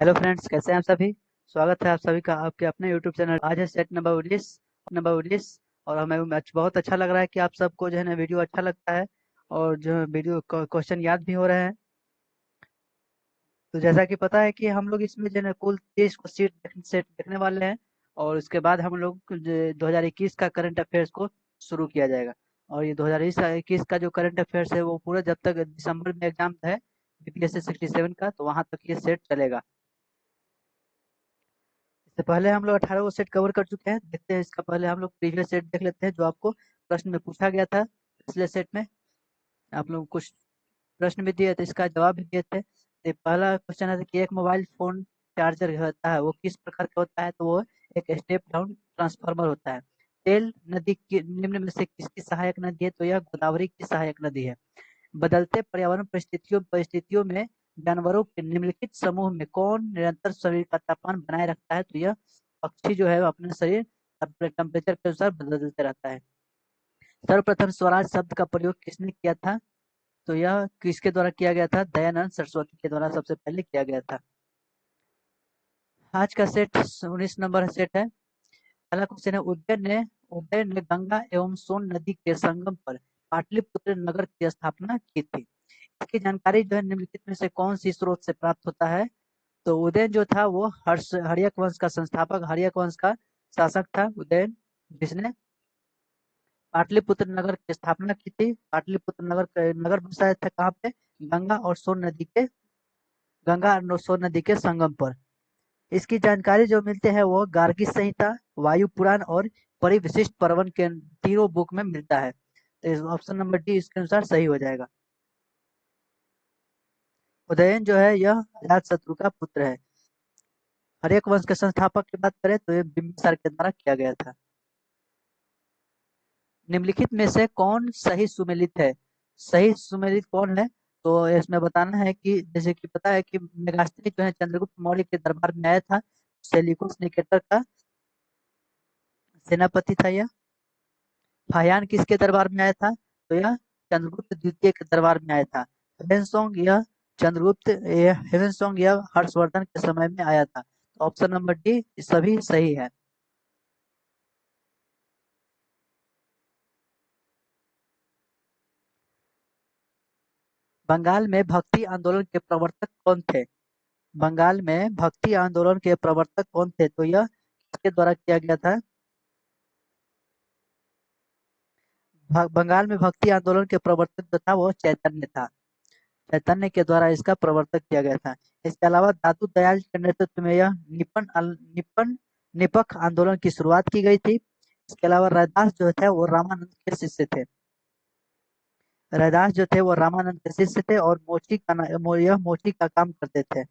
Hello friends, कैसे हैं आप सभी। स्वागत है आप सभी का आपके अपने यूट्यूब चैनल। आज है सेट नंबर 19। और हमें बहुत अच्छा लग रहा है कि आप सबको जो है ना वीडियो अच्छा लगता है और जो है वीडियो क्वेश्चन याद भी हो रहे हैं। तो जैसा कि पता है कि हम लोग इसमें जो है ना कुल 30 को सेट देखने वाले हैं। और उसके बाद हम लोग 2021 का करंट अफेयर्स को शुरू किया जाएगा। और ये 2021 का जो करंट अफेयर्स है वो पूरा जब तक दिसंबर में एग्जाम है बीपीएससी 67 का, तो वहां तक ये सेट चलेगा। इससे पहले हम लोग 18 को सेट कवर कर चुके हैं। देखते हैं इसका पहले हम लोग प्रीवियस सेट देख लेते हैं जो आपको प्रश्न में पूछा गया था। पिछले सेट में आप लोग कुछ प्रश्न भी दिए थे, इसका जवाब भी दिए थे। तो पहला क्वेश्चन है कि एक मोबाइल फोन चार्जर होता है वो किस प्रकार का होता है, तो वो एक स्टेप डाउन ट्रांसफार्मर होता है। तेल नदी की निम्न में से किसकी सहायक नदी है, तो यह गोदावरी की सहायक नदी है। बदलते पर्यावरण परिस्थितियों में जानवरों के निम्नलिखित समूह में कौन निरंतर शरीर का तापमान बनाए रखता है, तो यह पक्षी जो है वो अपने शरीर टेम्परेचर के अनुसार बदलते रहता है। सर्वप्रथम स्वराज शब्द का प्रयोग किसने किया था, तो यह किसके द्वारा किया गया था, दयानंद सरस्वती के द्वारा सबसे पहले किया गया था। आज का सेट 19 नंबर सेट है। पहला क्वेश्चन है उदयन ने गंगा एवं सोन नदी के संगम पर पाटलिपुत्र नगर की स्थापना की थी। इसकी जानकारी जो है निम्नलिखित में से कौन सी स्रोत से प्राप्त होता है, तो उदयन जो था वो हर्यक वंश का संस्थापक, हर्यक वंश का शासक था उदयन, जिसने पाटलिपुत्र नगर की स्थापना की थी। पाटलिपुत्र नगर बसाया था कहाँ पे, गंगा और सोन नदी के गंगा और सोन नदी के संगम पर। इसकी जानकारी जो मिलते हैं वो गार्गी संहिता, वायु पुराण और परिविशिष्ट पर्वन के तीनों बुक में मिलता है। तो ऑप्शन नंबर डी इसके अनुसार सही हो जाएगा। उदयन जो है यह अजातशत्रु का पुत्र है। हर्यक वंश के संस्थापक की बात करें तो ये बिंबिसार के द्वारा किया गया था। निम्नलिखित में से कौन सही सुमेलित है, सही सुमेलित कौन है, तो इसमें बताना है कि जैसे कि पता है कि मेगास्थनी जो है चंद्रगुप्त मौर्य के दरबार में आया था। सेल्यूकस निकेटर का सेनापति था यह। फाहियान किसके दरबार में आया था, तो यह चंद्रगुप्त द्वितीय के दरबार में आया था। हेवेनसोंग यह हर्षवर्धन के समय में आया था। तो ऑप्शन नंबर डी सभी सही है। बंगाल में भक्ति आंदोलन के प्रवर्तक कौन थे, बंगाल में भक्ति आंदोलन के प्रवर्तक कौन थे, तो यह किसके द्वारा किया गया था। बंगाल में भक्ति आंदोलन के प्रवर्तक जो था वो चैतन्य था। चैतन्य के द्वारा इसका प्रवर्तक किया गया था। इसके अलावा दादू दयाल के नेतृत्व में यह निपख आंदोलन की शुरुआत की गई थी। इसके अलावा रैदास जो थे वो रामानंद के शिष्य थे। रैदास जो थे वो रामानंद के शिष्य थे और यह मोची का काम करते थे।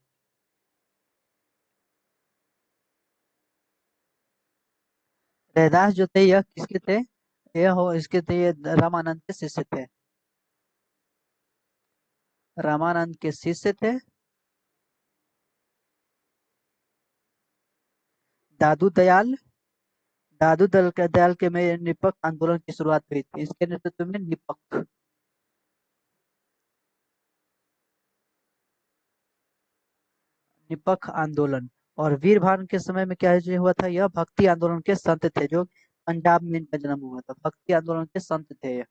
रैदास जो थे यह किसके थे, यह हो इसके थे, ये रामानंद के शिष्य थे। रामानंद के शिष्य थे। दादू दयाल दयाल के में निपख आंदोलन की शुरुआत हुई थी। इसके नेतृत्व में निपख आंदोलन। और वीरभान के समय में क्या जो हुआ था, यह भक्ति आंदोलन के संत थे, जो पंजाब में इनका जन्म हुआ था। भक्ति आंदोलन के संत थे ये।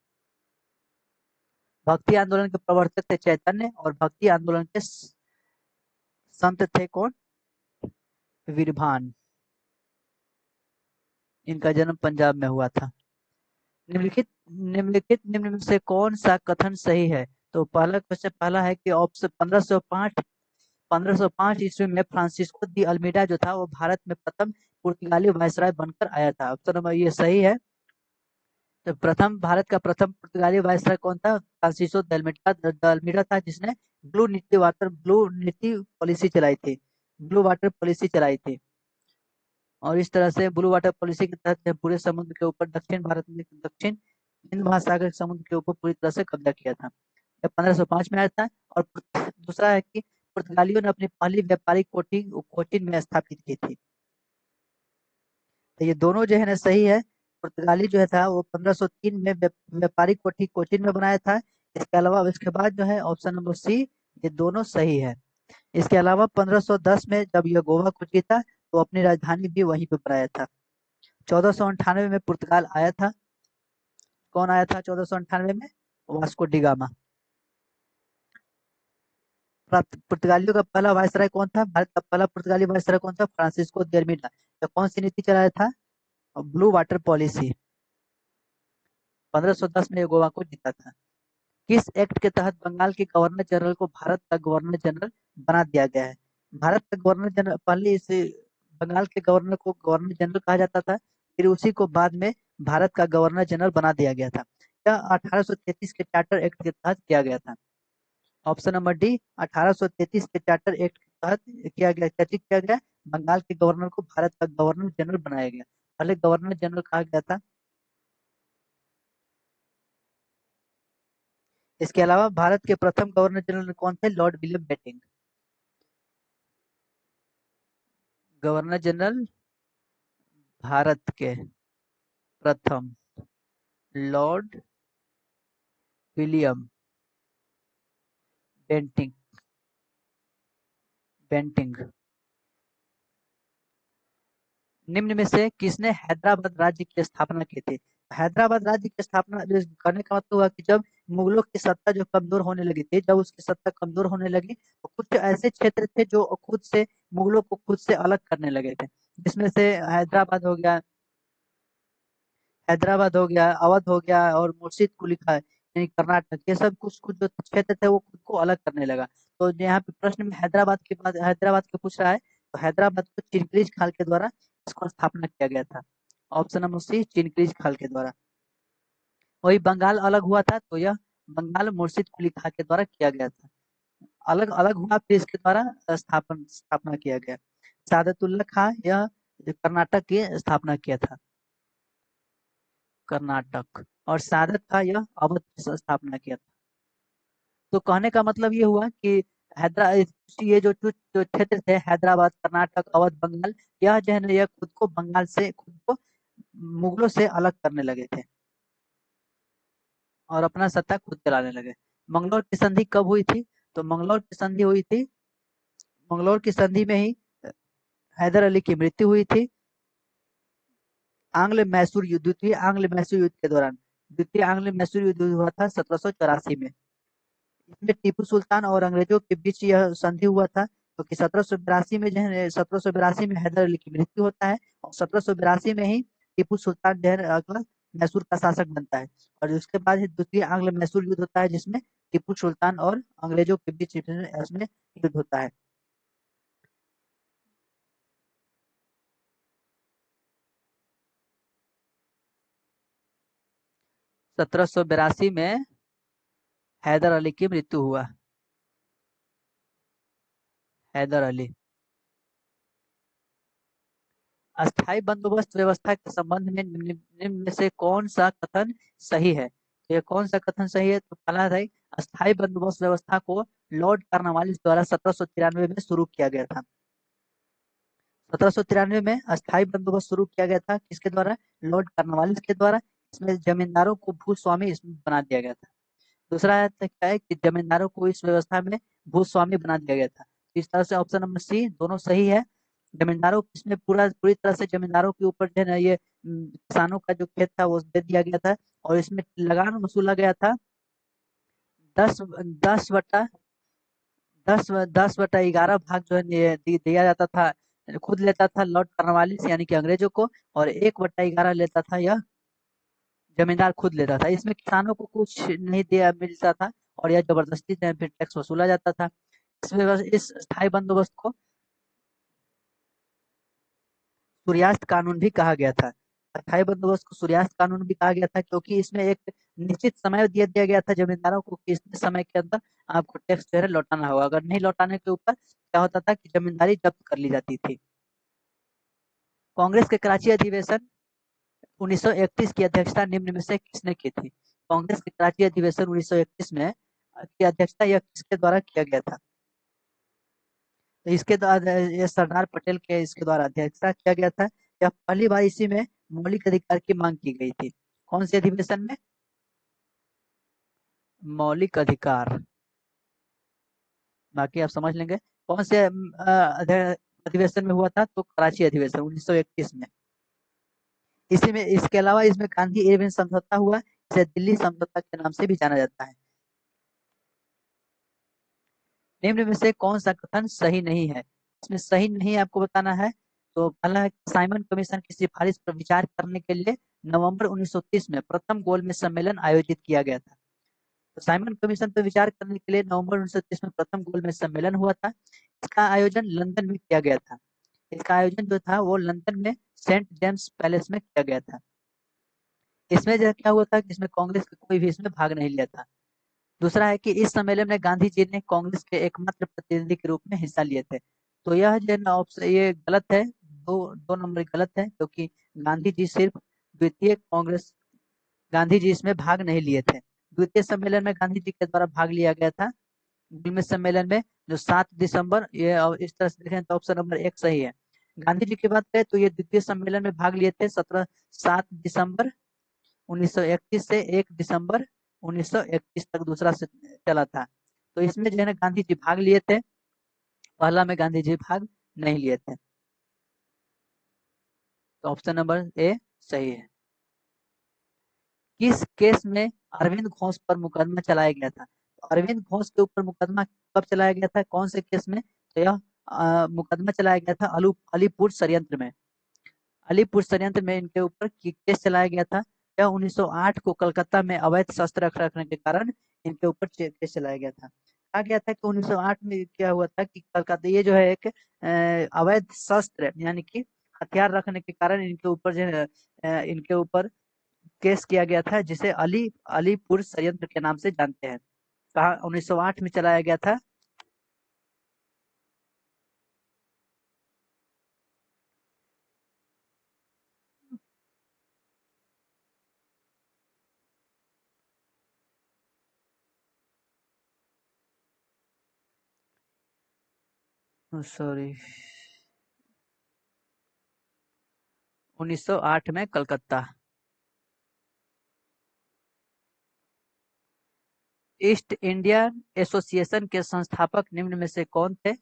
भक्ति आंदोलन के प्रवर्तक थे चैतन्य और भक्ति आंदोलन के संत थे कौन, वीरभान। इनका जन्म पंजाब में हुआ था। निम्न में से कौन सा कथन सही है, तो पहला क्वेश्चन पहला है कि ऑप्शन 1505 ईस्वी में फ्रांसिस्को दी अल्मीडा जो था वो भारत में प्रथम पुर्तगाली वायसराय बनकर आया था। ऑप्शन नंबर ये सही है। तो भारत का प्रथम पुर्तगाली वायसराय कौन था, फ्रांसिस्को द अल्मीडा था, जिसने ब्लू नीति पॉलिसी चलाई थी, ब्लू वाटर पॉलिसी चलाई थी। और इस तरह से ब्लू वाटर पॉलिसी के तहत पूरे समुद्र के ऊपर दक्षिण हिंद महासागर समुद्र के ऊपर पूरी तरह से कब्जा किया था। यह 1505 में आया था। और दूसरा है कि पुर्तगालियों ने अपनी पहली व्यापारिक कोठी कोचिन में स्थापित की थी। तो ये दोनों जो है ना सही है। पुर्तगाली जो है था वो 1503 में व्यापारिक कोठी कोचिन में बनाया था। इसके अलावा इसके बाद जो है ऑप्शन नंबर सी, ये दोनों सही है। इसके अलावा 1510 में जब यह गोवा को जीता तो अपनी राजधानी भी वहीं पे बनाया था। 1498 में पुर्तगाल आया था। कौन आया था 1498 में? Vasco D gamma. पुर्तगालियों का पहला वायसराय कौन था? भारत का पहला पुर्तगाली वायसराय कौन था? फ्रांसिस्को दे अल्मीडा। तो कौन सी नीति चलाया था? Blue water policy. 1510 में ये गोवा को जीता था। किस एक्ट के तहत बंगाल के गवर्नर जनरल को भारत का गवर्नर जनरल बना दिया गया है? भारत का गवर्नर जनरल, पहले इसे बंगाल के गवर्नर को गवर्नर जनरल कहा जाता था, फिर उसी को बाद में भारत का गवर्नर जनरल बना दिया गया था। यह 1833 के चार्टर एक्ट के तहत किया गया था। ऑप्शन नंबर डी, 1833 के चार्टर एक्ट के तहत किया गया। क्या चीज किया गया? बंगाल के गवर्नर को भारत का गवर्नर जनरल बनाया गया। पहले गवर्नर जनरल कहा गया था। इसके अलावा भारत के प्रथम गवर्नर जनरल कौन थे? Lord William Bentinck. Governor general Bharat के प्रथम लॉर्ड विलियम बेंटिंक। बेंटिंक। निम्न में से किसने हैदराबाद राज्य की स्थापना की थी? हैदराबाद राज्य की स्थापना करने का मतलब हुआ कि जब मुगलों की सत्ता जो कमजोर होने लगी थी, जब उसकी सत्ता कमजोर होने लगी तो कुछ ऐसे क्षेत्र थे जो खुद से मुगलों को खुद से अलग करने लगे थे, जिसमें से हैदराबाद हो गया, अवध हो गया और मुर्शिद कुली का यानी कर्नाटक, ये सब कुछ कुछ जो क्षेत्र थे वो खुद को अलग करने लगा। तो यहाँ पे प्रश्न में हैदराबाद के पूछ रहा है, तो हैदराबाद को चिनक्रीज खाल के द्वारा इसको स्थापना किया गया था। ऑप्शन नंबर सी, चिनक्रीज खाल के द्वारा। वही बंगाल अलग हुआ था तो यह बंगाल मुर्शिद कुली खान के द्वारा किया गया था। अलग अलग हुआ फिर इसके द्वारा स्थापना किया गया। सादतुल्ला खां यह कर्नाटक की स्थापना किया था, कर्नाटक। और सादत था यह अवध की स्थापना किया था। तो कहने का मतलब ये हुआ कि ये जो क्षेत्र थे हैदराबाद, कर्नाटक, अवध, बंगाल, यह जो है ना यह खुद को बंगाल से खुद को मुगलों से अलग करने लगे थे और अपना सत्ता खुद चलाने लगे। मंगलौर की संधि कब हुई थी? तो मंगलौर की संधि हुई थी, मंगलौर की संधि में ही हैदर अली की मृत्यु हुई थी आंग्ल मैसूर युद्ध, द्वितीय आंग्ल मैसूर युद्ध के दौरान। द्वितीय आंग्ल मैसूर युद्ध हुआ था 1784 में। इसमें टीपू सुल्तान और अंग्रेजों के बीच यह संधि हुआ था, क्योंकि 1782 में जो है 1782 में हैदर अली की मृत्यु होता है और 1782 में ही टीपू सुल्तान जो है अगला मैसूर का शासक बनता है। और उसके बाद ही द्वितीय आंग्ल मैसूर युद्ध होता है, जिसमें टीपू सुल्तान और अंग्रेजों के बीच इसमें युद्ध होता है। 1782 में हैदर अली की मृत्यु हुआ। हैदर अली। अस्थाई बंदोबस्त व्यवस्था के संबंध में निम्न में से कौन सा कथन सही है? तो ये कौन सा कथन सही है? तो पहला है, अस्थाई बंदोबस्त व्यवस्था को लॉर्ड कार्नवालिस द्वारा 1793 में शुरू किया गया था। 1793 में अस्थाई बंदोबस्त शुरू किया गया था, किसके द्वारा? लॉर्ड कार्नवालिस के द्वारा। इसमें जमींदारों को भूस्वामी इसमें बना दिया गया था। दूसरा क्या है कि जमींदारों को इस व्यवस्था में भूस्वामी बना दिया गया था। तो इस तरह से ऑप्शन नंबर सी दोनों सही है। जमींदारों इसमें पूरी तरह से जमींदारों के ऊपर जो है ना ये किसानों का जो खेत था वो दे दिया गया था और इसमें लगान वसूला गया था 10 10 बटा 10/11 भाग जो है दिया जाता था, खुद लेता था लॉर्ड कार्नवालिस यानी कि अंग्रेजों को, और 1/11 लेता था यह जमींदार खुद लेता था। इसमें किसानों को कुछ नहीं दिया मिलता था और यह जबरदस्ती से फिर टैक्स वसूला जाता था। इस स्थायी बंदोबस्त को सूर्यास्त कानून भी कहा गया था। स्थायी बंदोबस्त को सूर्यास्त कानून भी कहा गया था, क्योंकि इसमें एक निश्चित समय दिया गया था जमींदारों को कि इतने समय के अंदर आपको टैक्स जो है लौटाना होगा। अगर नहीं लौटाने के ऊपर क्या होता था कि जमींदारी जब्त कर ली जाती थी। कांग्रेस के कराची अधिवेशन 1931 की अध्यक्षता निम्न में से किसने की थी? कांग्रेस के कराची अधिवेशन 1931 में की अध्यक्षता यह किसके द्वारा किया गया था? तो इसके द्वारा ये सरदार पटेल के इसके द्वारा अध्यक्षता किया गया था। यह पहली बार इसी में मौलिक अधिकार की मांग की गई थी। कौन से अधिवेशन में? मौलिक अधिकार। बाकी आप समझ लेंगे। कौन से अधिवेशन में हुआ था? तो कराची अधिवेशन 1931 में। इसी में इसके अलावा इसमें गांधी इरविन समझौता हुआ, इसे दिल्ली समझौता के नाम से भी जाना जाता है। निम्न में से कौन सा कथन सही नहीं है? इसमें सही नहीं आपको बताना है। तो पहला है, साइमन कमीशन की सिफारिश पर विचार करने के लिए नवंबर 1930 में प्रथम गोलमेज सम्मेलन आयोजित किया गया था। तो साइमन कमीशन पर विचार करने के लिए नवंबर 1930 में प्रथम गोलमेज सम्मेलन हुआ था। इसका आयोजन लंदन में किया गया था। इसका आयोजन जो था वो लंदन में सेंट जेम्स पैलेस में किया गया था। इसमें जो क्या हुआ था कि इसमें कांग्रेस का कोई भी इसमें भाग नहीं लिया था। दूसरा है कि इस सम्मेलन में गांधी जी ने कांग्रेस के एकमात्र प्रतिनिधि के रूप में हिस्सा लिए थे। तो यह जो है ना ऑप्शन ये गलत है, दो दो नंबर गलत है, क्योंकि गांधी जी सिर्फ द्वितीय कांग्रेस गांधी जी इसमें भाग नहीं लिए थे। द्वितीय सम्मेलन में गांधी जी के द्वारा भाग लिया गया था। में सम्मेलन में जो 7 दिसंबर, ये इस तरह से देखें तो ऑप्शन नंबर 1 सही है। गांधी जी की बात करें तो ये द्वितीय सम्मेलन में भाग लिए थे 7 दिसंबर 1931 से 1 दिसंबर 1931 तक दूसरा से चला था। तो इसमें जो है ना गांधी जी भाग लिए थे, पहला में गांधी जी भाग नहीं लिए थे। तो ऑप्शन नंबर ए सही है। किस केस में अरविंद घोष पर मुकदमा चलाया गया था? तो अरविंद घोष के ऊपर मुकदमा कब चलाया गया था, कौन से केस में? तो यह मुकदमा चलाया गया था अलीपुर षड्यंत्र में। अलीपुर षड्यंत्र में इनके ऊपर केस चलाया गया था। यह 1908 को कलकत्ता में अवैध शस्त्र रखने के कारण इनके ऊपर केस चलाया गया था। कहा गया था कि 1908 में क्या हुआ था कि कलकत्ता ये जो है एक अवैध शस्त्र यानी कि हथियार रखने के कारण इनके ऊपर जो है इनके ऊपर केस किया गया था, जिसे अलीपुर षड्यंत्र के नाम से जानते हैं। कहा 1908 में चलाया गया था। सॉरी, 1908 में कलकत्ता। ईस्ट इंडिया एसोसिएशन के संस्थापक निम्न में से कौन थे?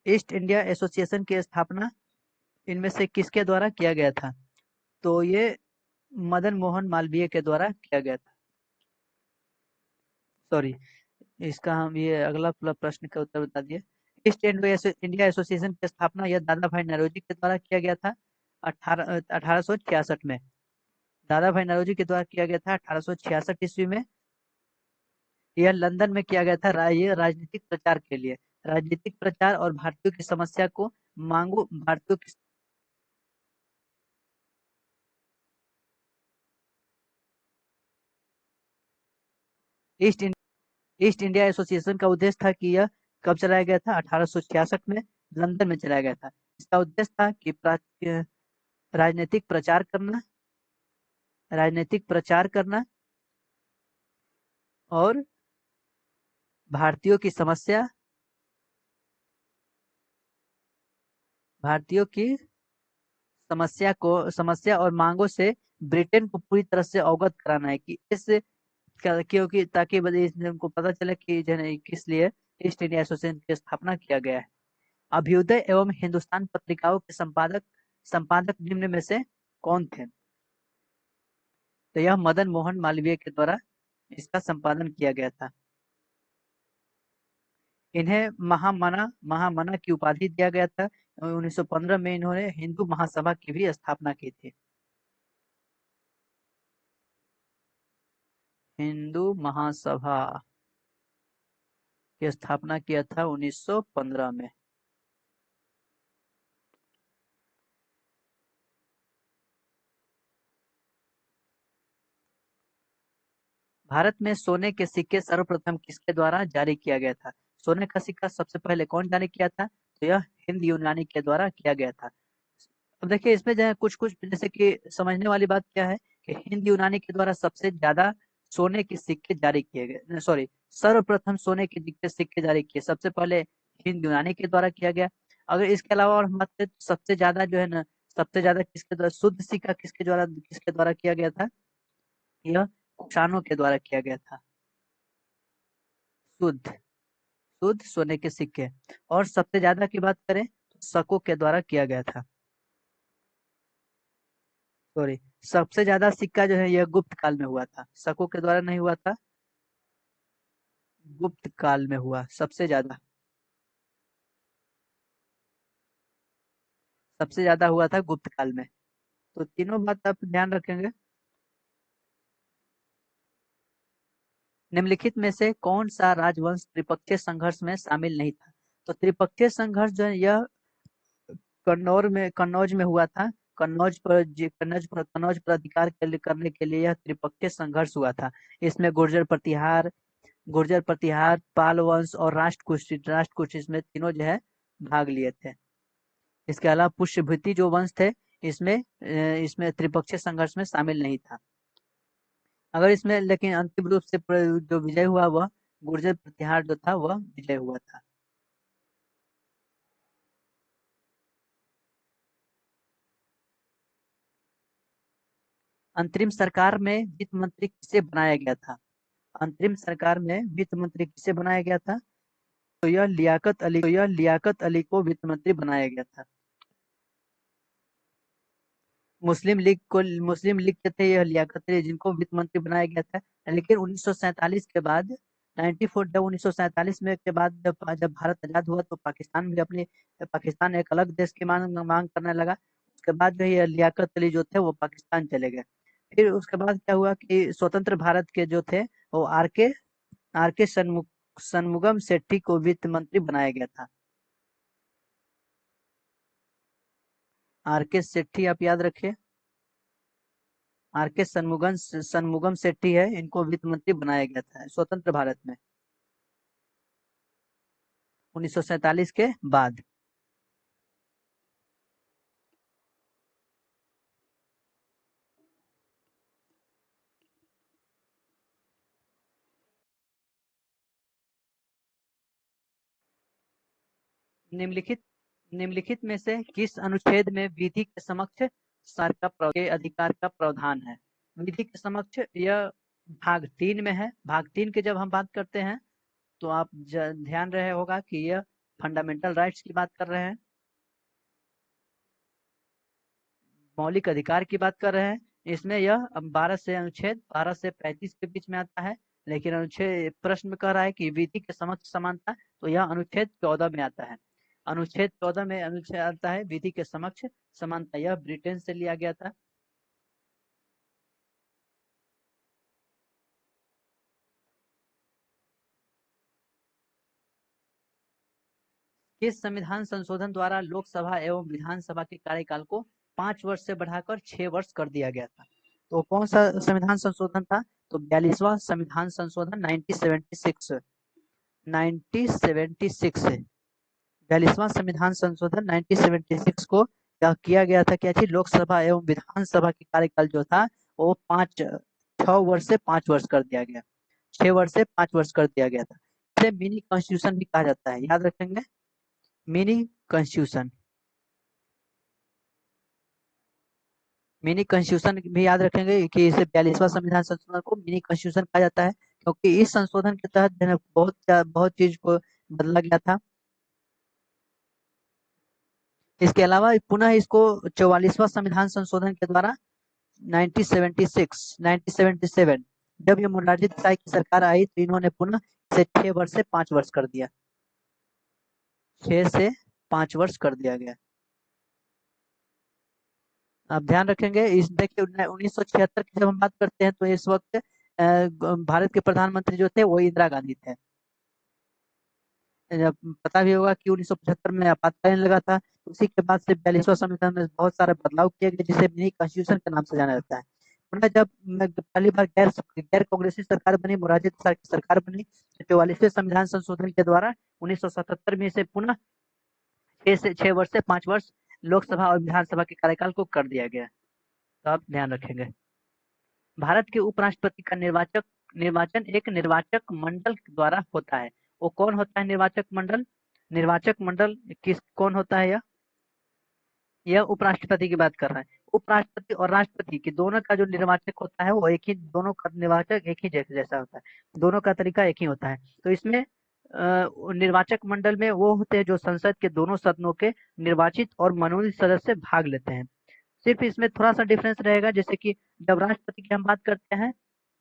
ईस्ट इंडिया एसोसिएशन की स्थापना इनमें से किसके द्वारा किया गया था? तो ये मदन मोहन मालवीय के द्वारा किया गया था। सॉरी, इसका हम ये अगला प्रश्न का उत्तर बता दिए। ईस्ट इंडिया एसोसिएशन की स्थापना यह दादा भाई नौरोजी के द्वारा किया गया था 1866 में। दादा भाई नौरोजी के द्वारा किया गया था 1866 ईस्वी में। यह लंदन में किया गया था ये राजनीतिक प्रचार के लिए। राजनीतिक प्रचार और भारतीयों की समस्या को मांगो भारतीयों की ईस्ट ईस्ट इंडिया एसोसिएशन का उद्देश्य था कि यह कब चलाया गया था? 1866 में लंदन में चलाया गया था। इसका उद्देश्य था कि राजनीतिक प्रचार करना राजनीतिक प्रचार करना और भारतीयों की समस्या और मांगों से ब्रिटेन को पूरी तरह से अवगत कराना है कि इस क्योंकि ताकि उनको पता चले कि जो है किस लिए ईस्ट इंडिया एसोसिएशन की स्थापना किया गया है। अभ्युदय एवं हिंदुस्तान पत्रिकाओं के संपादक संपादक निम्न में से कौन थे? तो यह मदन मोहन मालवीय के द्वारा इसका संपादन किया गया था। इन्हें महामना महामना की उपाधि दिया गया था। 1915 में इन्होंने हिंदू महासभा की भी स्थापना की थी। हिंदू महासभा की स्थापना किया था 1915 में। भारत में सोने के सिक्के सर्वप्रथम किसके द्वारा जारी किया गया था? सोने का सिक्का सबसे पहले कौन जारी किया था? तो यह हिंद यूनानी के द्वारा किया गया था। अब देखिए इसमें जो है कुछ कुछ जैसे कि समझने वाली बात क्या है कि हिंद यूनानी के द्वारा सबसे ज्यादा सोने के सिक्के जारी किए गए, सॉरी, सर्वप्रथम सोने के सिक्के जारी किए सबसे पहले हिंद यूनानी के द्वारा किया गया। अगर इसके अलावा और हम बात करें तो सबसे ज्यादा जो है ना, सबसे ज्यादा किसके द्वारा शुद्ध सिक्का किसके द्वारा किया गया था? यह कुषाणों के द्वारा किया गया था। शुद्ध शुद्ध सोने के सिक्के। और सबसे ज्यादा की बात करें तो शकों के द्वारा किया गया था। सॉरी, सबसे ज्यादा सिक्का जो है यह गुप्त काल में हुआ था, शकों के द्वारा नहीं हुआ था, गुप्त काल में हुआ सबसे ज्यादा। सबसे ज्यादा हुआ था गुप्त काल में। तो तीनों बात आप ध्यान रखेंगे। निम्नलिखित में से कौन सा राजवंश त्रिपक्षीय संघर्ष में शामिल नहीं था? तो त्रिपक्षीय संघर्ष जो है यह कन्नौज में हुआ था। कन्नौज पर अधिकार करने के लिए यह त्रिपक्षीय संघर्ष हुआ था। इसमें गुर्जर प्रतिहार, पाल वंश और राष्ट्रकूट इसमें तीनों जो है भाग लिए थे। इसके अलावा पुष्यभूति जो वंश थे इसमें त्रिपक्षीय संघर्ष में शामिल नहीं था। अगर इसमें लेकिन अंतिम रूप से जो विजय हुआ वह गुर्जर प्रतिहार जो था वह विजय हुआ था। अंतरिम सरकार में वित्त मंत्री किसे बनाया गया था? अंतरिम सरकार में वित्त मंत्री किसे बनाया गया था? तो यह लियाकत अली को वित्त मंत्री बनाया गया था। मुस्लिम लीग के थे यह लियाकत अली, जिनको वित्त मंत्री बनाया गया था। लेकिन 1947 के बाद 94 जब 1947 में के बाद जब भारत आजाद हुआ तो पाकिस्तान एक अलग देश की मांग मांग करने लगा। उसके बाद जो ये लियाकत अली जो थे वो पाकिस्तान चले गए। फिर उसके बाद क्या हुआ कि स्वतंत्र भारत के जो थे वो आर के शनमुगम सेठी को वित्त मंत्री बनाया गया था। आर के सेठी आप याद रखिए, आर के शनमुगम सेठी है, इनको वित्त मंत्री बनाया गया था स्वतंत्र भारत में 1947 के बाद। निम्नलिखित निम्नलिखित में से किस अनुच्छेद में विधि के समक्ष के अधिकार का प्रावधान है? विधि के समक्ष यह भाग 3 में है। भाग 3 की जब हम बात करते हैं तो आप ध्यान रहे होगा कि यह फंडामेंटल राइट्स की बात कर रहे हैं, मौलिक अधिकार की बात कर रहे हैं। इसमें यह 12 से 35 के बीच में आता है। लेकिन अनुच्छेद प्रश्न में कह रहा है कि विधि के समक्ष समानता, तो यह अनुच्छेद 14 में आता है। अनुच्छेद 14 में अनुच्छेद आता है विधि के समक्ष समानता, यह ब्रिटेन से लिया गया था। किस संविधान संशोधन द्वारा लोकसभा एवं विधानसभा के कार्यकाल को 5 वर्ष से बढ़ाकर 6 वर्ष कर दिया गया था? तो कौन सा संविधान संशोधन था? तो 42वां संविधान संशोधन 1976। 42वां संविधान संशोधन 1976 को यह किया गया था कि लोकसभा एवं विधानसभा की कार्यकाल जो था वो 6 वर्ष से 5 वर्ष कर दिया गया, 6 वर्ष से 5 वर्ष कर दिया गया था। इसे मिनी कॉन्स्टिट्यूशन भी कहा जाता है, याद रखेंगे, मिनी कॉन्स्टिट्यूशन। मिनी कॉन्स्टिट्यूशन भी याद रखेंगे कि इसे 42वां संविधान संशोधन को मिनी कॉन्स्टिट्यूशन कहा जाता है, क्योंकि इस संशोधन के तहत बहुत चीज को बदला गया था। इसके अलावा पुनः इसको 44वां संविधान संशोधन के द्वारा 1977 जब ये मोरारजी देसाई की सरकार आई तो इन्होंने पुनः इसे 6 वर्ष से 5 वर्ष कर दिया, 6 से 5 वर्ष कर दिया गया। आप ध्यान रखेंगे, इस देखिए 1976 की जब हम बात करते हैं तो इस वक्त भारत के प्रधानमंत्री जो थे वो इंदिरा गांधी थे। पता भी होगा कि 1975 में आपातकालीन लगा था, उसी के बाद से 42वां संविधान में बहुत सारे बदलाव किए गए जिसे मिनी कॉन्स्टिट्यूशन के नाम से जाना जाता है। पुनः जब पहली बार गैर गैर कांग्रेसी सरकार बनी, मोरारजी देसाई की सरकार बनी, 44वें संविधान संशोधन के द्वारा 1977 में इसे पुनः 6 वर्ष से 5 वर्ष लोकसभा और विधानसभा के कार्यकाल को कर दिया गया। तो आप ध्यान रखेंगे। भारत के उपराष्ट्रपति का निर्वाचन एक निर्वाचक मंडल द्वारा होता है। वो कौन होता है निर्वाचक मंडल? निर्वाचक मंडल कौन होता है? यह उपराष्ट्रपति की बात कर रहा है। उपराष्ट्रपति और राष्ट्रपति की दोनों का जो निर्वाचक होता है वो एक ही, दोनों का निर्वाचक एक ही जैसा होता है, दोनों का तरीका एक ही होता है। तो इसमें निर्वाचक मंडल में वो होते हैं जो संसद के दोनों सदनों के निर्वाचित और मनोनीत सदस्य भाग लेते हैं। सिर्फ इसमें थोड़ा सा डिफरेंस रहेगा, जैसे कि जब राष्ट्रपति की हम बात करते हैं,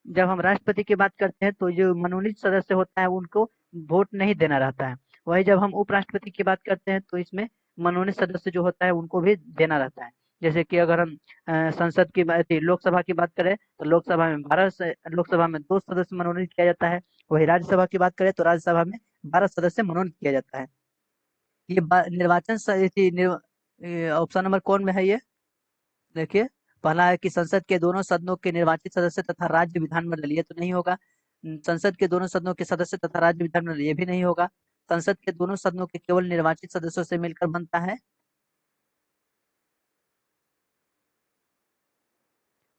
जब हम राष्ट्रपति की बात करते हैं तो जो मनोनीत सदस्य होता है उनको वोट नहीं देना रहता है। वही जब हम उपराष्ट्रपति की बात करते हैं तो इसमें मनोनीत सदस्य जो होता है उनको भी देना रहता है। जैसे कि अगर हम संसद की लोकसभा की बात करें तो लोकसभा में 2 सदस्य मनोनीत किया जाता है। वही राज्यसभा की बात करें तो राज्यसभा में 12 सदस्य मनोनीत किया जाता है। ये निर्वाचन ऑप्शन नंबर कौन में है ये? देखिए, पहला है कि संसद के दोनों सदनों के निर्वाचित सदस्य तथा राज्य विधानमंडल, ये तो नहीं होगा। संसद के दोनों सदनों के सदस्य तथा राज्य विधानमंडल, ये भी नहीं होगा। संसद के दोनों सदनों के केवल निर्वाचित सदस्यों से मिलकर बनता है,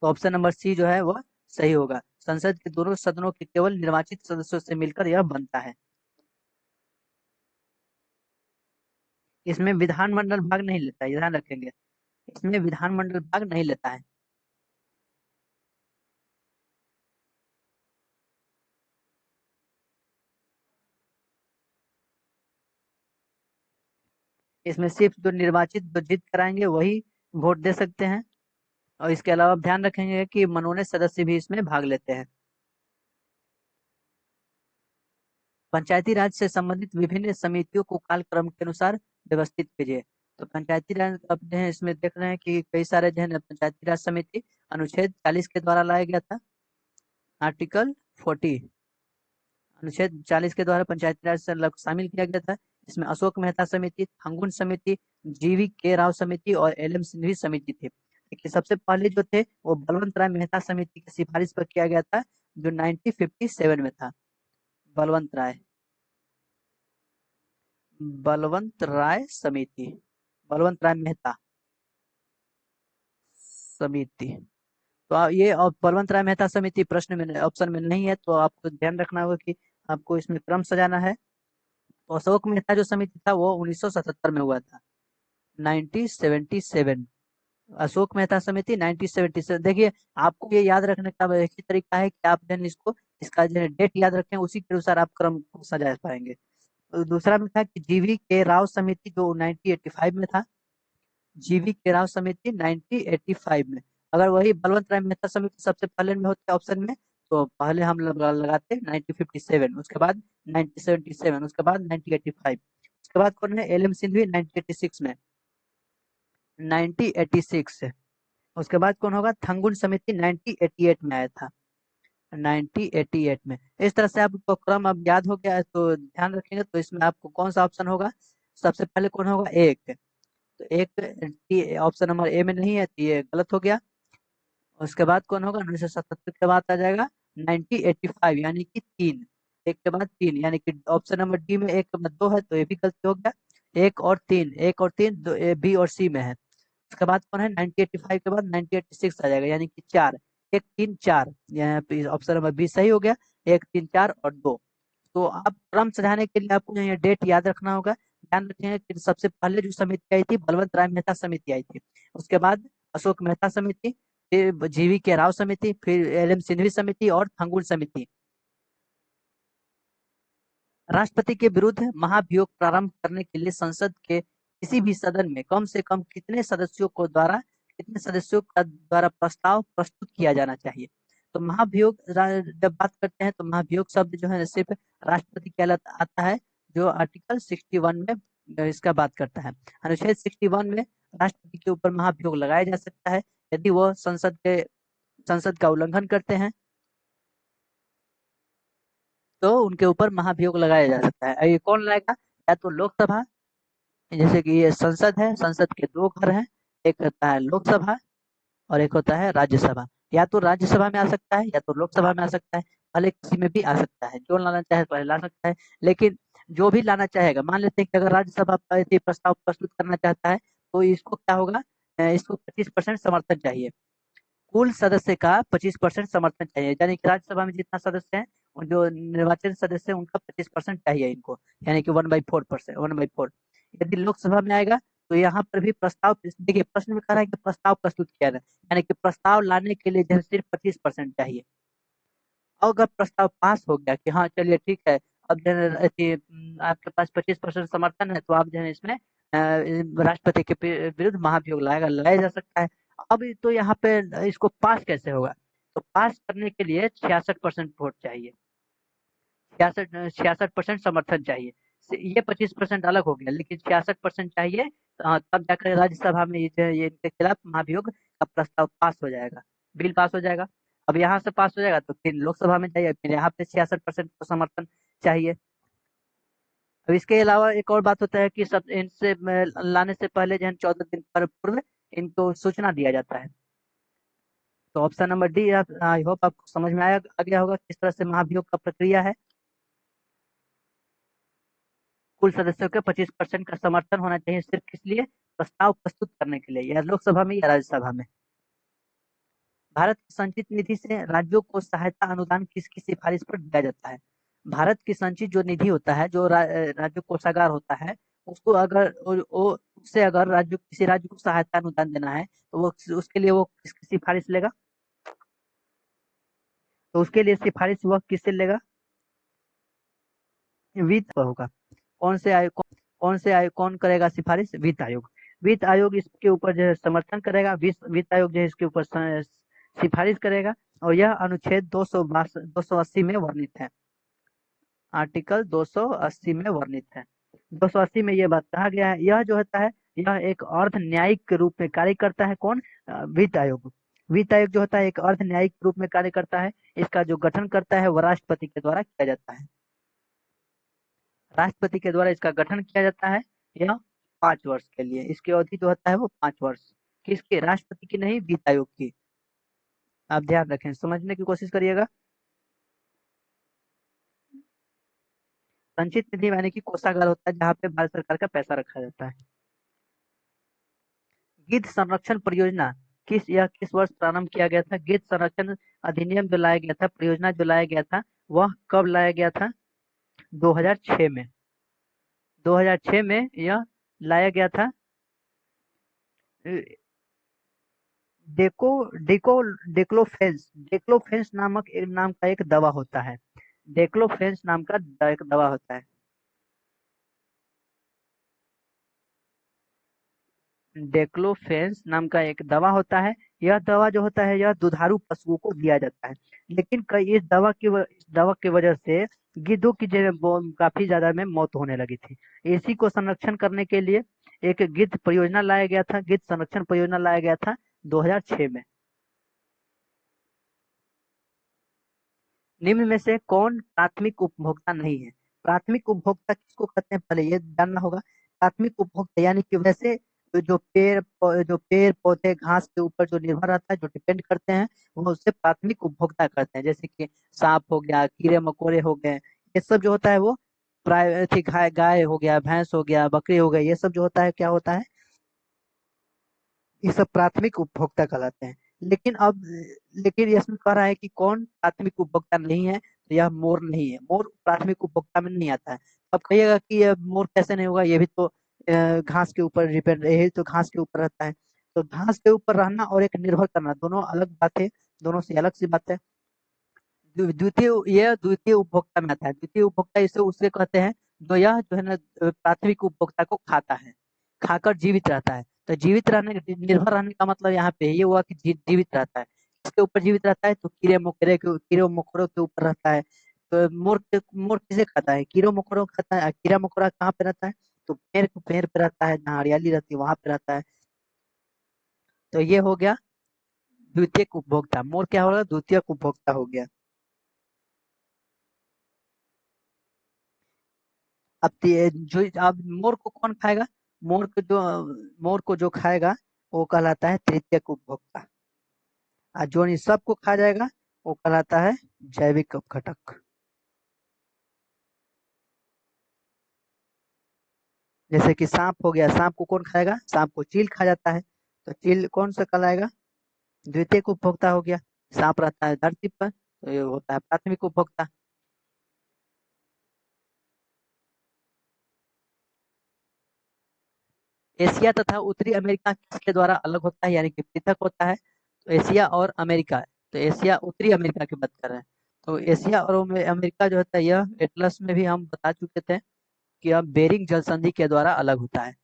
तो ऑप्शन नंबर सी जो है वह सही होगा। संसद के दोनों सदनों के केवल निर्वाचित सदस्यों से मिलकर यह बनता है। इसमें विधानमंडल भाग नहीं लेता है, ध्यान रखेंगे। इसमें विधानमंडल भाग नहीं लेता है। इसमें सिर्फ जो निर्वाचित जो जीत कराएंगे वही वोट दे सकते हैं। और इसके अलावा आप ध्यान रखेंगे कि मनोनीत सदस्य भी इसमें भाग लेते हैं। पंचायती राज से संबंधित विभिन्न समितियों को कालक्रम के अनुसार व्यवस्थित कीजिए। तो पंचायती राज अपने इसमें देख रहे हैं कि कई सारे जो है ना पंचायती राज समिति अनुच्छेद 40 के द्वारा लाया गया था। आर्टिकल 40, अनुच्छेद 40 के द्वारा पंचायती राज से शामिल किया गया था। इसमें अशोक मेहता समिति, थंगुन समिति, जीवी के राव समिति और एल एम सिंघवी समिति थी। देखिए, सबसे पहले जो थे वो बलवंत राय मेहता समिति की सिफारिश पर किया गया था, जो 1957 में था। बलवंत राय बलवंत राय समिति, बलवंत राय मेहता समिति। तो ये और बलवंत राय मेहता समिति प्रश्न में ऑप्शन में नहीं है, तो आपको ध्यान रखना होगा कि आपको इसमें क्रम सजाना है। तो अशोक मेहता जो समिति था वो 1977 में हुआ था, 1977। अशोक मेहता समिति 1977। देखिए, आपको ये याद रखने का एक ही तरीका है कि आप जो है इसको इसका जो है डेट याद रखें, उसी के अनुसार आप क्रम को सजा पाएंगे। तो दूसरा में था कि जीवी के राव समिति जो 1985 में था, जीवी के राव समिति 1985 में। अगर वही बलवंत राय मेहता समिति सबसे पहले में होते ऑप्शन में, तो पहले हम लगाते 1957, उसके बाद 1977, उसके बाद 1985, उसके बाद कौन है? एल एम सिंघवी 1986 में, 1986। उसके बाद कौन होगा? थंगुन समिति 1988 में आया था, 1988 में। इस तरह से आपको क्रम अब याद हो गया है, तो ध्यान रखेंगे। तो इसमें आपको कौन सा ऑप्शन होगा? सबसे पहले कौन होगा? एक। तो एक ऑप्शन नंबर ए में नहीं है, तो ये गलत हो गया। उसके बाद कौन होगा? 1977 के बाद आ जाएगा 1985, यानी कि 3। एक के बाद 3, यानी कि ऑप्शन नंबर डी में एक के बाद 2 है, तो ये भी गलती हो गया। एक और तीन, एक और तीन, दो बी और सी में है। उसके बाद कौन है? 1985 के बाद 1986 आ जाएगा, यानी कि 4। 1 3 4, यहाँ पे ऑप्शन नंबर बी सही हो गया। 1 3 4 और 2। तो आप क्रम सजाने के लिए आपको ये डेट याद रखना होगा। ध्यान रखेंगे कि सबसे पहले जो समिति आई थी बलवंत राय मेहता समिति आई थी, उसके बाद अशोक मेहता समिति, फिर जीवी के राव समिति, फिर एल एम सिंघवी समिति और थंगुल समिति। राष्ट्रपति के विरुद्ध महाभियोग प्रारंभ करने के लिए संसद के किसी भी सदन में कम से कम कितने सदस्यों का द्वारा प्रस्ताव प्रस्तुत किया जाना चाहिए? तो महाभियोग जब बात करते हैं तो महाभियोग शब्द जो है सिर्फ राष्ट्रपति के आता है, जो आर्टिकल 61 में इसका बात करता है। अनुच्छेद 61 में राष्ट्रपति के ऊपर महाभियोग लगाया जा सकता है यदि वह संसद का उल्लंघन करते हैं, तो उनके ऊपर महाभियोग लगाया जा सकता है। ये कौन लाएगा? या तो लोकसभा, जैसे कि ये संसद है, संसद के 2 घर हैं, एक होता है लोकसभा और एक होता है राज्यसभा। या तो राज्यसभा में आ सकता है या तो लोकसभा में आ सकता है, पहले किसी में भी आ सकता है। जो लाना चाहे पहले ला सकता है, लेकिन जो भी लाना चाहेगा, मान लेते हैं कि अगर राज्यसभा प्रस्ताव प्रस्तुत करना चाहता है, तो इसको क्या होगा? इसको 25% समर्थन चाहिए। कुल सदस्य का 25% समर्थन चाहिए, यानी कि राज्यसभा में जितना सदस्य है और जो निर्वाचित सदस्य है उनका 25% चाहिए इनको, यानी कि 1/4%, 1/4। यदि लोकसभा में आएगा तो यहाँ पर भी प्रस्ताव, देखिए प्रश्न में कह रहा है कि प्रस्ताव प्रस्तुत किया जाए, यानी कि प्रस्ताव लाने के लिए जो है सिर्फ 25% चाहिए। और अगर प्रस्ताव पास हो गया कि हाँ चलिए ठीक है, अब जो है आपके पास 25% समर्थन है, तो आप जो है इसमें राष्ट्रपति के विरुद्ध महाभियोग लाया जा सकता है। अब तो यहाँ पे इसको पास कैसे होगा? तो पास करने के लिए 66% वोट चाहिए, 66% समर्थन चाहिए। ये 25% अलग हो गया, लेकिन 66% चाहिए, तब जाकर राज्यसभा में ये इनके खिलाफ महाभियोग का प्रस्ताव पास हो जाएगा, बिल पास हो जाएगा। अब यहाँ से पास हो जाएगा तो फिर लोकसभा में चाहिए, फिर यहाँ पे 66% को समर्थन चाहिए। अब इसके अलावा एक और बात होता है कि सब इनसे लाने से पहले जो है 14 दिन पर पूर्व इनको सूचना दिया जाता है। तो option number D, I hope आपको समझ में आ गया होगा किस तरह से महाभियोग का प्रक्रिया है। कुल सदस्यों के 25% का समर्थन होना चाहिए, सिर्फ किस लिए? प्रस्ताव प्रस्तुत करने के लिए, या लोकसभा में या राज्यसभा में। भारत की संचित निधि से राज्यों को सहायता अनुदान किसकी सिफारिश पर दिया जाता है? भारत की संचित जो निधि होता है, जो राज्य कोषागार होता है, उसको अगर उससे अगर राज्य किसी राज्य को सहायता अनुदान देना है, तो वो उसके लिए वो किसकी सिफारिश लेगा? तो उसके लिए सिफारिश वह किससे लेगा? वित्त होगा। कौन करेगा सिफारिश? वित्त आयोग। वित्त आयोग इसके ऊपर जो है समर्थन करेगा, वित्त आयोग जो है इसके ऊपर सिफारिश करेगा, और यह अनुच्छेद 280 में वर्णित है। आर्टिकल 280 में वर्णित है। 280 में यह बात कहा गया है, यह जो होता है, यह एक अर्ध न्यायिक के रूप में कार्य करता है। कौन? वित्त आयोग। वित्त आयोग जो होता है एक अर्ध न्यायिक के रूप में कार्य करता है। इसका जो गठन करता है वह राष्ट्रपति के द्वारा किया जाता है। राष्ट्रपति के द्वारा इसका गठन किया जाता है। यह 5 वर्ष के लिए, इसकी अवधि जो होता है वो 5 वर्ष। किसके? राष्ट्रपति की नहीं, वित्त आयोग की। आप ध्यान रखें, समझने की कोशिश करिएगा। संचित निधि यानी कि कोषागार होता है जहाँ पे भारत सरकार का पैसा रखा जाता है। गिद्ध संरक्षण परियोजना किस वर्ष प्रारंभ किया गया था? गिद्ध संरक्षण अधिनियम जो लाया गया था, परियोजना जो लाया गया था, वह कब लाया गया था? 2006 में। 2006 में यह लाया गया था। डेको डेको डेक्लोफेंस नाम का एक दवा होता है। डेक्लोफेंस नाम का एक दवा होता है। डेक्लोफेंस नाम का एक दवा होता है। यह दवा जो होता है, यह दुधारू पशुओं को दिया जाता है। लेकिन कई इस दवा की वजह से गिद्धों की जो है काफी ज्यादा में मौत होने लगी थी। इसी को संरक्षण करने के लिए एक गिद्ध परियोजना लाया गया था, गिद्ध संरक्षण परियोजना लाया गया था 2006 में। निम्न में से कौन प्राथमिक उपभोक्ता नहीं है? प्राथमिक उपभोक्ता किसको कहते हैं, पहले ये जानना होगा। प्राथमिक उपभोक्ता यानी कि वैसे जो पेड़ पौधे घास के ऊपर जो निर्भर रहता है, जो डिपेंड करते हैं, वो उससे प्राथमिक उपभोक्ता करते हैं। जैसे कि सांप हो गया, कीड़े मकोड़े हो गए, ये सब जो होता है वो गाय हो गया, भैंस हो गया, बकरी हो गई, ये सब जो होता है क्या होता है, ये सब प्राथमिक उपभोक्ता कहलाते हैं। लेकिन इसमें कह रहा है कि कौन प्राथमिक उपभोक्ता नहीं है, तो यह मोर नहीं है। मोर प्राथमिक उपभोक्ता में नहीं आता है। अब कहिएगा कि यह मोर कैसे नहीं होगा, ये भी तो घास के ऊपर डिपेंड, यही तो घास के ऊपर रहता है। तो घास के ऊपर रहना और एक निर्भर करना दोनों अलग बात है, दोनों से अलग सी बात है। द्वितीय उपभोक्ता में आता है। द्वितीय उपभोक्ता इसे उससे कहते हैं जो यह जो है ना प्राथमिक उपभोक्ता को खाता है, खाकर जीवित रहता है। तो जीवित रहने निर्भर रहने का मतलब यहाँ पे ये हुआ कि जीवित रहता है। इसके ऊपर जीवित रहता है, तो कीड़े मकोड़ों के ऊपर रहता है। तो मोर किसे खाता है? कीड़े मकोड़ों को खाता है। कीड़ा मकोड़ा कहाँ पे रहता है? तो पेड़ पे रहता है, जहाँ हरियाली रहती है वहां पे रहता है। तो ये हो गया द्वितीयक उपभोक्ता। मोर क्या होगा? द्वितीयक उपभोक्ता हो गया। अब मोर को कौन खाएगा? मोर को जो खाएगा वो कहलाता है तृतीयक उपभोक्ता। और जो इन सबको खा जाएगा वो कहलाता है जैविक अपघटक। जैसे कि सांप हो गया, सांप को कौन खाएगा? सांप को चील खा जाता है। तो चील कौन सा कहलाएगा? द्वितीयक उपभोक्ता हो गया। सांप रहता है धरती पर, तो ये होता है प्राथमिक उपभोक्ता। एशिया तथा उत्तरी अमेरिका किसके द्वारा अलग होता है, यानी कि पृथक होता है? तो एशिया और अमेरिका, तो एशिया उत्तरी अमेरिका की बात कर रहे हैं। तो एशिया और अमेरिका जो होता है यह एटलस में भी हम बता चुके थे कि यह बेरिंग जल संधि के द्वारा अलग होता है।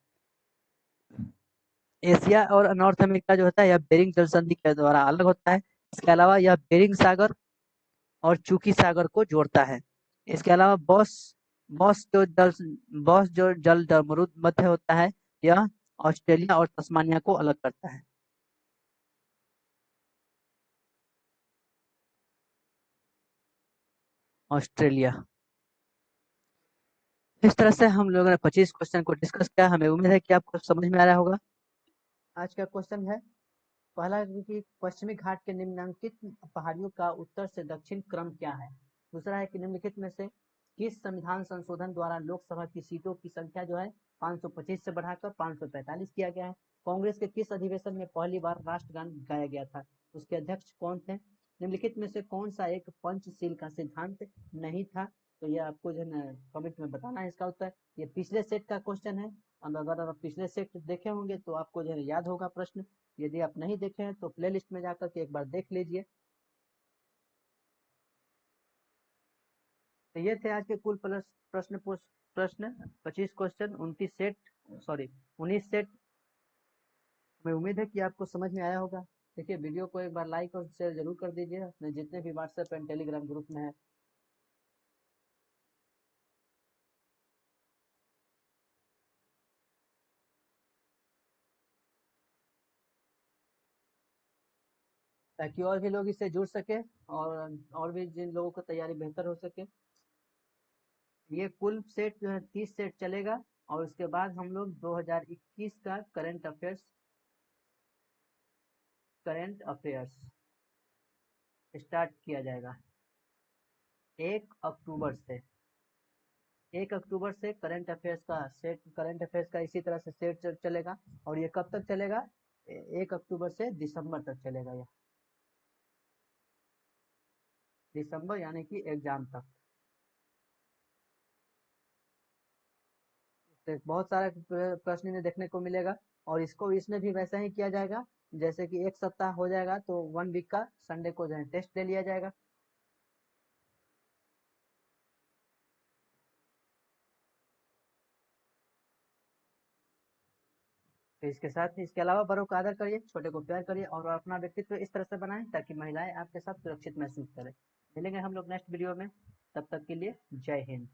एशिया और नॉर्थ अमेरिका जो होता है यह बेरिंग जल संधि के द्वारा अलग होता है। इसके अलावा यह बेरिंग सागर और चुकी सागर को जोड़ता है। इसके अलावा बॉस जो जल बॉस जो जल मध्य होता है यह ऑस्ट्रेलिया और तस्मानिया को अलग करता है। ऑस्ट्रेलिया। इस तरह से हम लोगों ने 25 क्वेश्चन को डिस्कस किया। हमें उम्मीद है कि आपको समझ में आ रहा होगा। आज का क्वेश्चन है पहला कि पश्चिमी घाट के निम्नलिखित पहाड़ियों का उत्तर से दक्षिण क्रम क्या है। दूसरा है कि निम्नलिखित में से किस संविधान संशोधन द्वारा लोकसभा की सीटों की संख्या जो है 525 से बढ़ाकर 545 किया गया है। कांग्रेस के किस अधिवेशन में पहली बार राष्ट्रगान गाया गया था, उसके अध्यक्ष कौन थे। निम्नलिखित में से कौन सा एक पंचशील का सिद्धांत नहीं था। तो ये आपको जो है कमेंट में बताना है इसका उत्तर। ये पिछले सेट का क्वेश्चन है और अगर आप पिछले सेट देखे होंगे तो आपको जो है याद होगा प्रश्न। यदि आप नहीं देखे हैं तो प्लेलिस्ट में जाकर के एक बार देख लीजिए। तो ये थे आज के कुल प्रश्न प्रश्न 25 क्वेश्चन 19 सेट। हमें उम्मीद है कि आपको समझ में आया होगा। देखिए वीडियो को एक बार लाइक और शेयर जरूर कर दीजिए अपने जितने भी व्हाट्सएप एंड टेलीग्राम ग्रुप में है। ताकि और भी लोग इससे जुड़ सके और भी जिन लोगों को तैयारी बेहतर हो सके। ये कुल सेट जो है 30 सेट चलेगा और उसके बाद हम लोग 2021 का करंट अफेयर्स स्टार्ट किया जाएगा 1 अक्टूबर से। 1 अक्टूबर से करंट अफेयर्स का इसी तरह से सेट चलेगा और ये कब तक चलेगा 1 अक्टूबर से दिसंबर तक चलेगा। यह दिसंबर यानी कि एग्जाम तक। तो बहुत सारा प्रश्न इन्हें देखने को मिलेगा और इसको इसमें भी वैसा ही किया जाएगा जैसे कि एक सप्ताह हो जाएगा तो 1 वीक का संडे को जो है टेस्ट ले लिया जाएगा। तो इसके साथ ही इसके अलावा बड़ों का आदर करिए, छोटे को प्यार करिए और अपना व्यक्तित्व इस तरह से बनाएं ताकि महिलाएं आपके साथ सुरक्षित महसूस करें। मिलेंगे हम लोग नेक्स्ट वीडियो में, तब तक के लिए जय हिंद।